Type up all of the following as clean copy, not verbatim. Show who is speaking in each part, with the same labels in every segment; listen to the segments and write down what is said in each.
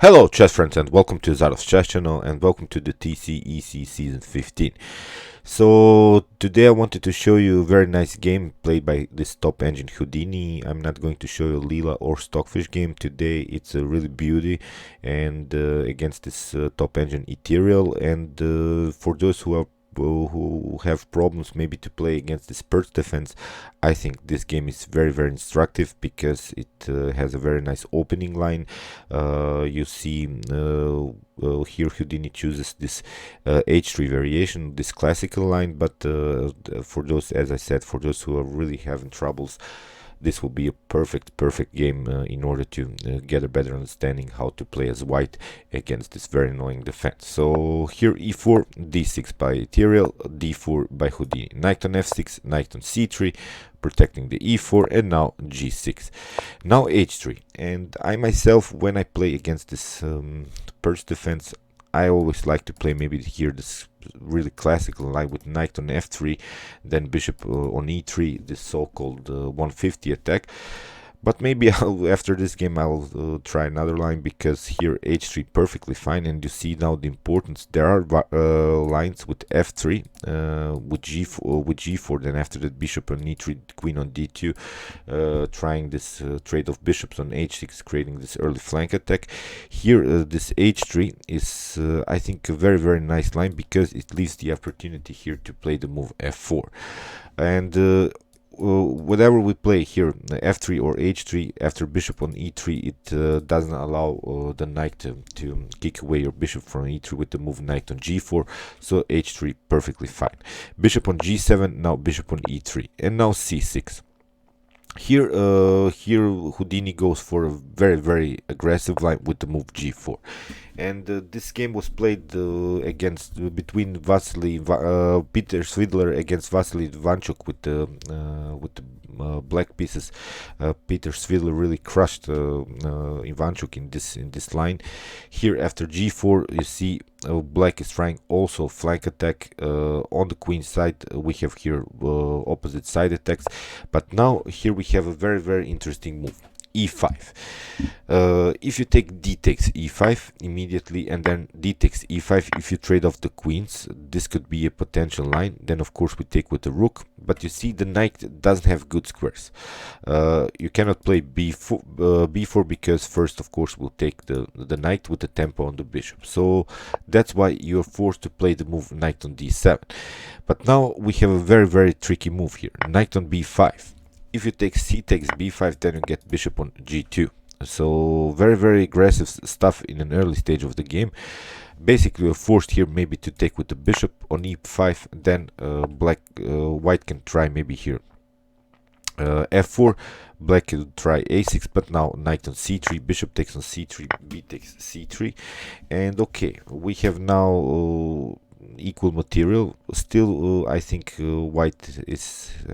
Speaker 1: Hello chess friends and welcome to Jozarov's chess channel and welcome to the TCEC season 15. So today I wanted to show you a very nice game played by this top engine Houdini. I'm not going to show you Lila or Stockfish game today. It's a really beauty and against this top engine Ethereal, and for those who have problems maybe to play against this Pirc Defense, I think this game is very instructive because it has a very nice opening line. You see here Houdini chooses this H3 variation, this classical line, but for those, as I said, for those who are really having troubles, this will be a perfect game in order to get a better understanding how to play as white against this very annoying defense. So here e4, d6 by Ethereal, d4 by Houdini, knight on f6, knight on c3, protecting the e4, and now g6. Now h3, and I myself, when I play against this Pirc defense, I always like to play maybe here this really classical line with knight on f3, then bishop on e3, this so-called 150 attack. But maybe after this game I'll try another line, because here h3 perfectly fine, and you see now the importance. There are lines with f3, with g4, then after that bishop on e3, queen on d2, trying this trade of bishops on h6, creating this early flank attack. Here this h3 is I think a very nice line, because it leaves the opportunity here to play the move f4, and whatever we play here, f3 or h3, after bishop on e3, it doesn't allow the knight to kick away your bishop from e3 with the move knight on g4, so h3 perfectly fine. Bishop on g7, now bishop on e3, and now c6. Here Houdini goes for a very aggressive line with the move g4, and this game was played between Peter Svidler against Vasily Ivanchuk with the black pieces. Peter Svidler really crushed Ivanchuk in this line. Here after g4, you see black is trying also flank attack on the queen side. We have here opposite side attacks, but now here we have a very interesting move, e5. If you take d takes e5 immediately, and then d takes e5, if you trade off the queens, this could be a potential line. Then of course we take with the rook, but you see the knight doesn't have good squares. You cannot play b4 because first of course we'll take the knight with the tempo on the bishop, so that's why you're forced to play the move knight on d7. But now we have a very tricky move here, knight on b5. If you take c takes b5, then you get bishop on g2. So very aggressive stuff in an early stage of the game. Basically, we're forced here maybe to take with the bishop on e5. Then white can try maybe here f4. Black can try a6, but now knight on c3, bishop takes on c3, b takes c3, and okay, we have now equal material. Still I think white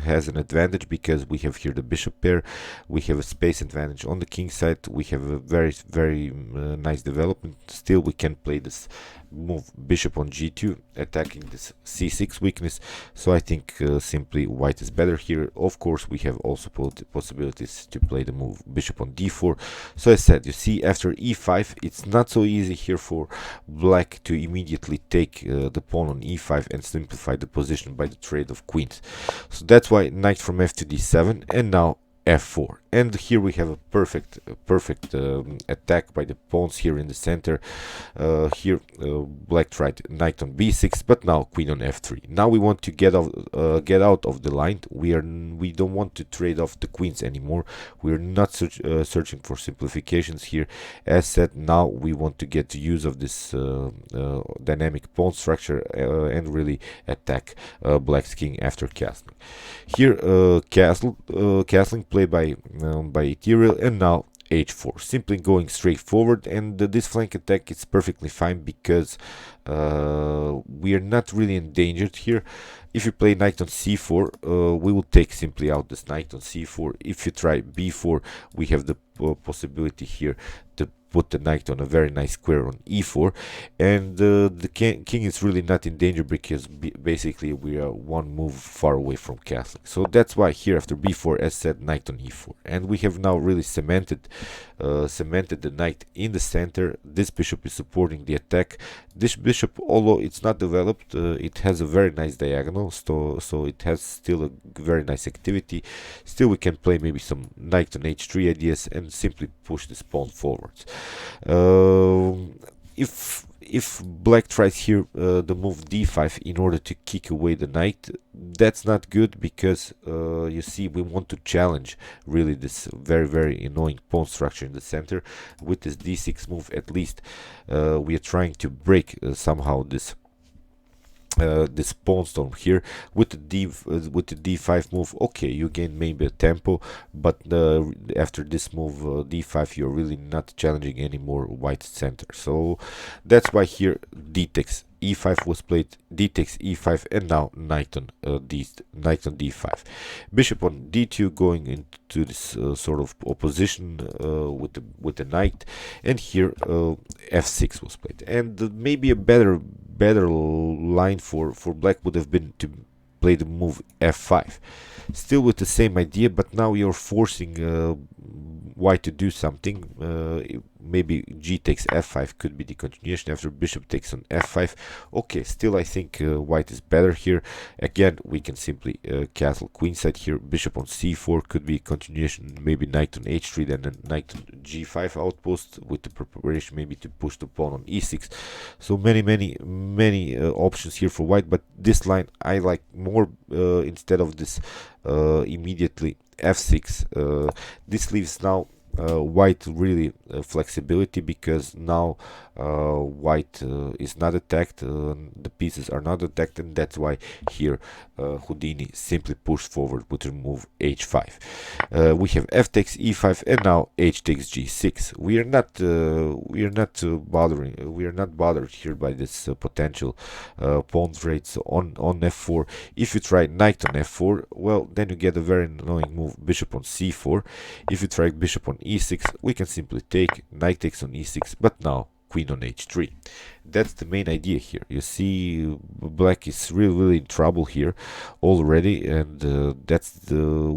Speaker 1: has an advantage, because we have here the bishop pair, we have a space advantage on the king side, we have a very nice development. Still we can play this move bishop on g2, attacking this c6 weakness, so I think simply white is better here. Of course we have also possibilities to play the move bishop on d4. So as I said, you see after e5 it's not so easy here for black to immediately take the pawn on e5 and simplify the position by the trade of queens. So that's why knight from f to d7, and now f4, and here we have a perfect attack by the pawns here in the center. Here black tried knight on b6, but now queen on f3. Now we want to get out of the line. We don't want to trade off the queens anymore. We're not searching for simplifications here. As said, now we want to get use of this dynamic pawn structure and really attack black's king after castling. Here castling played by Ethereal, and now h4, simply going straight forward, and this flank attack is perfectly fine, because we are not really endangered here. If you play knight on c4, we will take simply out this knight on c4. If you try b4, we have the possibility here to put the knight on a very nice square on e4, and the king is really not in danger because basically we are one move far away from castling. So that's why here after b4, as said, knight on e4, and we have now really cemented the knight in the center. This bishop is supporting the attack. This bishop, although it's not developed, it has a very nice diagonal, so it has still a very nice activity. Still, we can play maybe some knight on h3 ideas and simply push this pawn forwards. If black tries here the move d5 in order to kick away the knight, that's not good, because you see, we want to challenge really this very annoying pawn structure in the center. With this d6 move, at least we are trying to break somehow this pawn storm here. With the d5 move, okay, you gain maybe a tempo, but after this move d5, you're really not challenging anymore white center. So that's why here d takes e5 was played, d takes e5, and now knight on d5. Bishop on d2 going into this sort of opposition with the knight, and here f6 was played. And maybe a better line for black would have been to play the move f5, still with the same idea, but now you're forcing white to do something. Maybe g takes f5 could be the continuation after bishop takes on f5. Okay, still I think white is better here. Again, we can simply castle queenside here. Bishop on c4 could be continuation, maybe knight on h3, then a knight on g5 outpost with the preparation maybe to push the pawn on e6. So many options here for white, but this line I like more instead of this immediately f6. This leaves now white really flexibility, because now white is not attacked, the pieces are not attacked, and that's why here Houdini simply pushed forward with the move h5. We have f takes e5, and now h takes g6. We are not bothered here by this potential pawn trades on f4. If you try knight on f4, well, then you get a very annoying move, bishop on c4. If you try bishop on e6, we can simply take, knight takes on e6, but now queen on h3. That's the main idea here. You see, black is really in trouble here already, and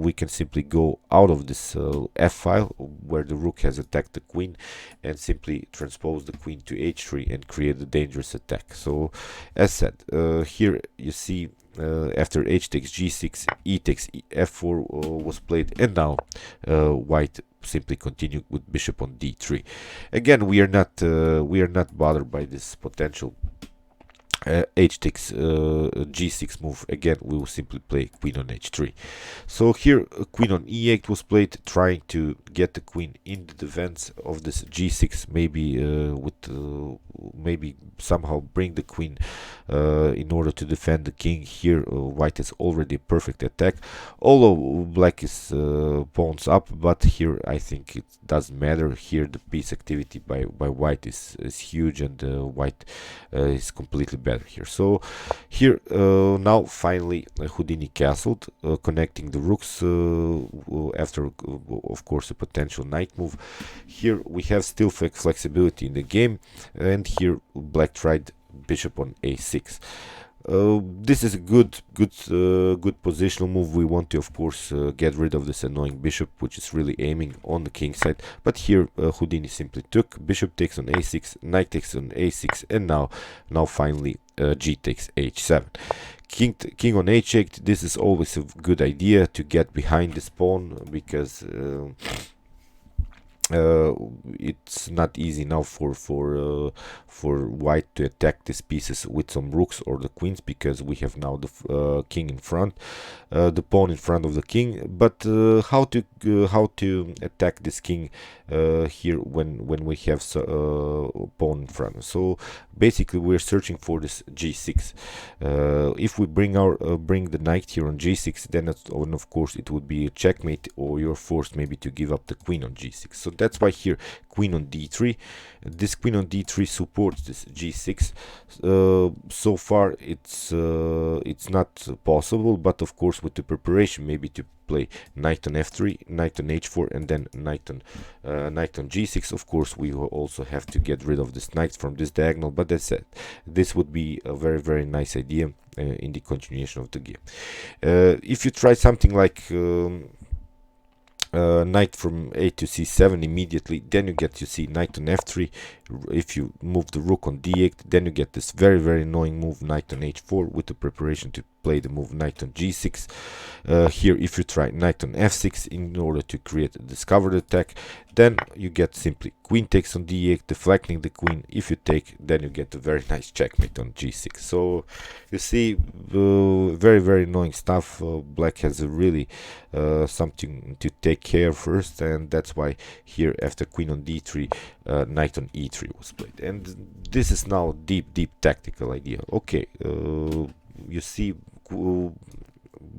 Speaker 1: we can simply go out of this f file where the rook has attacked the queen, and simply transpose the queen to h3 and create a dangerous attack. So as said, here you see after h takes g6, e takes f4 was played, and now white simply continue with bishop on d3. Again, we are not bothered by this potential h takes g6 move. Again, we will simply play queen on h3. So here queen on e8 was played, trying to get the queen in the defense of this g6, maybe maybe somehow bring the queen in order to defend the king. Here white has already a perfect attack, although black is pawns up, but here I think it doesn't matter. Here the piece activity by white is huge, and white is completely better here. So here now finally Houdini castled, connecting the rooks after of course a potential knight move. Here we have still flexibility in the game, and here black tried bishop on a6. This is a good positional move. We want to, of course, get rid of this annoying bishop, which is really aiming on the king side. But here Houdini simply took, bishop takes on a6, knight takes on a6, and now finally g takes h7. King on h8. This is always a good idea to get behind this pawn, because it's not easy now for white to attack these pieces with some rooks or the queens, because we have now the king in front, the pawn in front of the king. But how to attack this king here when we have pawn in front? So basically we're searching for this g6. If we bring the knight here on g6, then of course it would be a checkmate, or you're forced maybe to give up the queen on g6. So That's why here queen on d3. This queen on d3 supports this g6. So far it's not possible, but of course with the preparation, maybe to play knight on f3, knight on h4, and then knight on g6. Of course, we will also have to get rid of this knight from this diagonal, but that's it. This would be a very nice idea in the continuation of the game. If you try something like knight from a to c7 immediately, then you get, you see, knight on f3. If you move the rook on d8, then you get this very annoying move knight on h4 with the preparation to play the move knight on g6. Here, if you try knight on f6 in order to create a discovered attack, then you get simply queen takes on d8, deflecting the queen. If you take, then you get a very nice checkmate on g6. So you see, very annoying stuff. Black has a really something to take care first, and that's why here after queen on d3, knight on e3 was played. And this is now deep tactical idea. Okay, you see,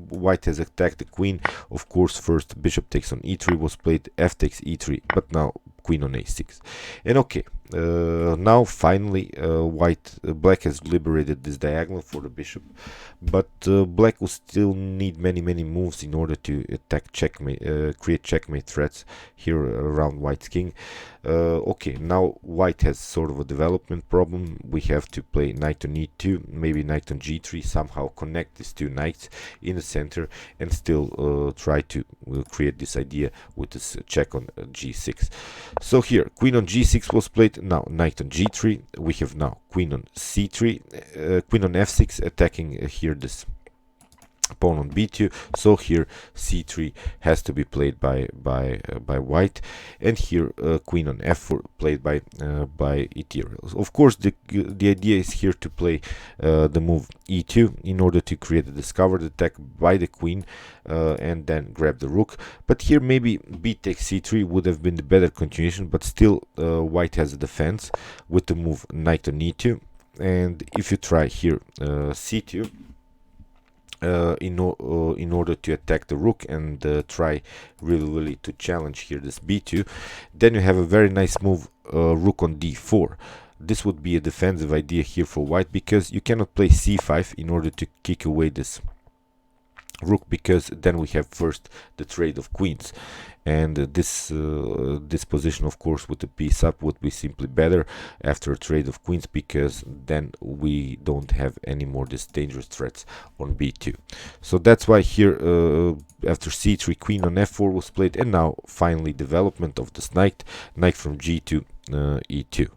Speaker 1: white has attacked the queen. Of course, first bishop takes on e3 was played, f takes e3, but now queen on a6. And okay, now finally black has liberated this diagonal for the bishop, but black will still need many moves in order to attack checkmate, create checkmate threats here around white's king. Okay, now white has sort of a development problem. We have to play knight on e2, maybe knight on g3, somehow connect these two knights in the center, and still try to create this idea with this check on g6. So here queen on g6 was played. Now knight on g3. We have now queen on c3, queen on f6, attacking here this pawn on b2. So here c3 has to be played by white, and here queen on f4 played by Ethereal. Of course, the idea is here to play the move e2 in order to create a discovered attack by the queen, and then grab the rook. But here maybe b takes c3 would have been the better continuation, but still white has a defense with the move knight on e2. And if you try here c2, in order to attack the rook and try really to challenge here this b2, then you have a very nice move, rook on d4. This would be a defensive idea here for white, because you cannot play c5 in order to kick away this rook, because then we have first the trade of queens, and this position, of course, with the piece up would be simply better after a trade of queens, because then we don't have any more this dangerous threats on b2. So that's why here after c3, queen on f4 was played, and now finally development of this knight from g to e2.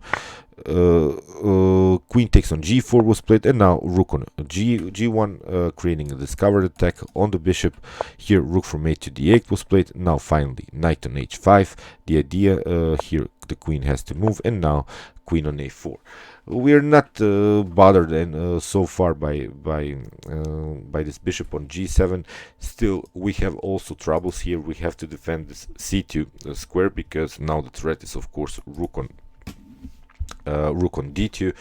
Speaker 1: Queen takes on g4 was played, and now rook on g1, creating a discovered attack on the bishop. Here rook from a to d8 was played. Now finally knight on h5. The idea here, the queen has to move, and now queen on a4. We are not bothered and so far by this bishop on g7. Still, we have also troubles here. We have to defend this c2 square, because now the threat is, of course, rook on d2,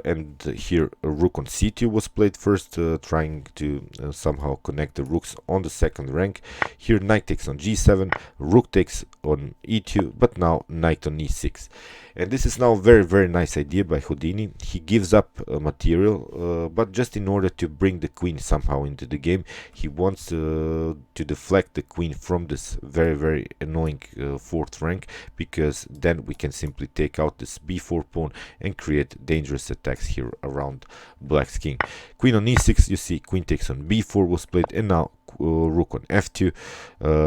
Speaker 1: and here rook on c2 was played first, trying to somehow connect the rooks on the second rank. Here knight takes on g7, rook takes on e2, but now knight on e6. And this is now a very nice idea by Houdini. He gives up material, but just in order to bring the queen somehow into the game. He wants to deflect the queen from this very annoying fourth rank, because then we can simply take out this b4 pawn and create dangerous attacks here around black's king. Queen on e6, you see queen takes on b4 was played, and now rook on f2.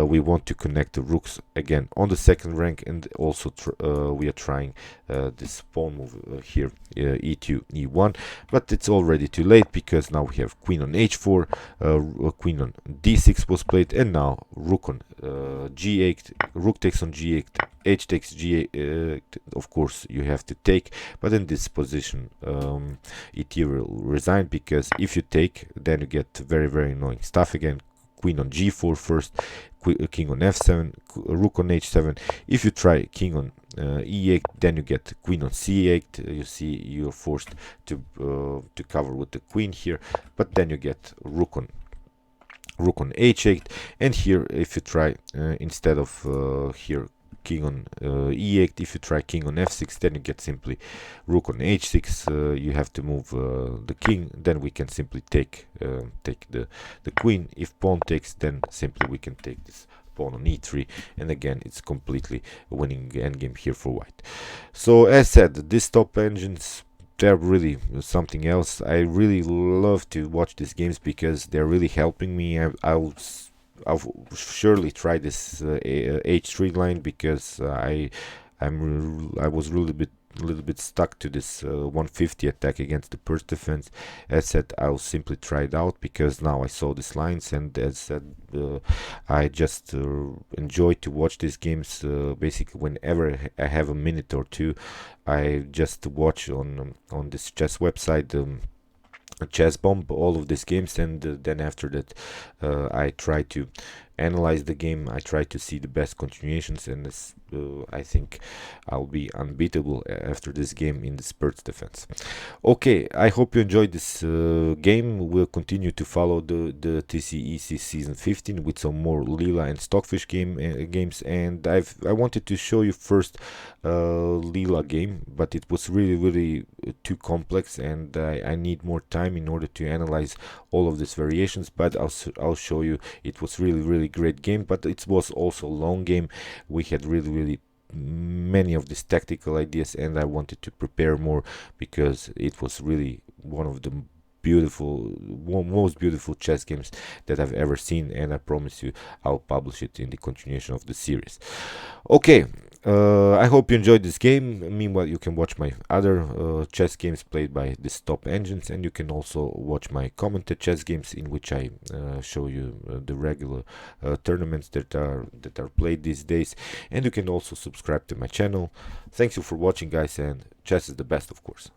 Speaker 1: We want to connect the rooks again on the second rank, and also we are trying this pawn move here, e2 e1, but it's already too late, because now we have queen on h4, queen on d6 was played, and now rook on g8, rook takes on g8, h takes g8. Of course you have to take, but in this position Ethereal resigned, because if you take, then you get very annoying stuff again. Queen on g4 first, king on f7, rook on h7. If you try king on e8, then you get queen on c8. You see, you're forced to cover with the queen here, but then you get rook on h8. And here, if you try instead of here king on e8. If you try king on f6, then you get simply rook on h6. You have to move the king, then we can simply take the queen. If pawn takes, then simply we can take this pawn on e3, and again it's completely winning endgame here for white. So as said, these top engines, they're really something else. I really love to watch these games because they're really helping me. I'll surely try this h3 line because I was really a little bit stuck to this 150 attack against the Pirc defense. As said, I'll simply try it out because now I saw these lines, and as said, I just enjoy to watch these games. Basically, whenever I have a minute or two, I just watch on this chess website. Chess bomb all of these games, and then after that I try to analyze the game. I try to see the best continuations, and this, I think I'll be unbeatable after this game in the Pirc defense. Okay, I hope you enjoyed this game. We'll continue to follow the TCEC season 15 with some more Lila and Stockfish games, and I wanted to show you first Lila game, but it was really too complex, and I need more time in order to analyze all of these variations. But I'll show you. It was really great game, but it was also a long game. We had really many of these tactical ideas, and I wanted to prepare more because it was really one of the most beautiful chess games that I've ever seen, and I promise you I'll publish it in the continuation of the series. Okay, I hope you enjoyed this game. Meanwhile, you can watch my other chess games played by these top engines, and you can also watch my commented chess games in which I show you the regular tournaments that are played these days, and you can also subscribe to my channel. Thanks you for watching, guys, and chess is the best, of course.